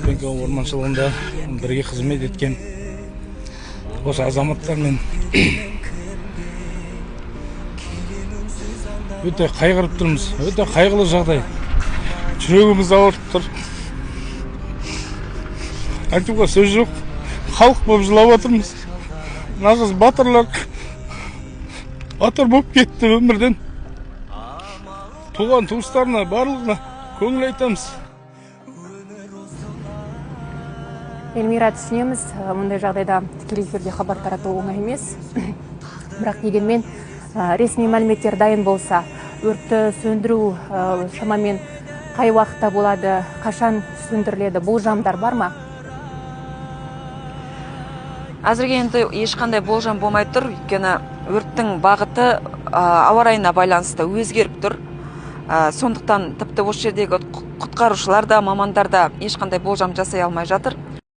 Успенка орманшылығында бірге қызмет еткен осы азаматтармен өте қайғырып тұрмыз. Өте қайғылы жағдай. Жүрегіміз ауырып тұр. Айтуға сөз жоқ. Халық болып жылап отырмыз. Нағыз батырлар батыр болып кетті өмірден. Туған туыстарына барлығына көңіл айтамыз. Эльмира, түсінеміз, мұндай жағдайда тікелей эфирде хабар тарату оңай емес. Бірақ дегенмен ресми мәліметтер дайын болса, өртті сөндіру шамамен қай уақытта болады, қашан сөндіріледі, болжамдар бар ма? Әзірге енді ешқандай болжам болмай тұр, өйткені өрттің бағыты ауа райына байланысты өзгеріп тұр. Сондықтан тіпті осы жердегі құтқарушылар да, мамандар да ешқандай болжам жасай алмай жатыр.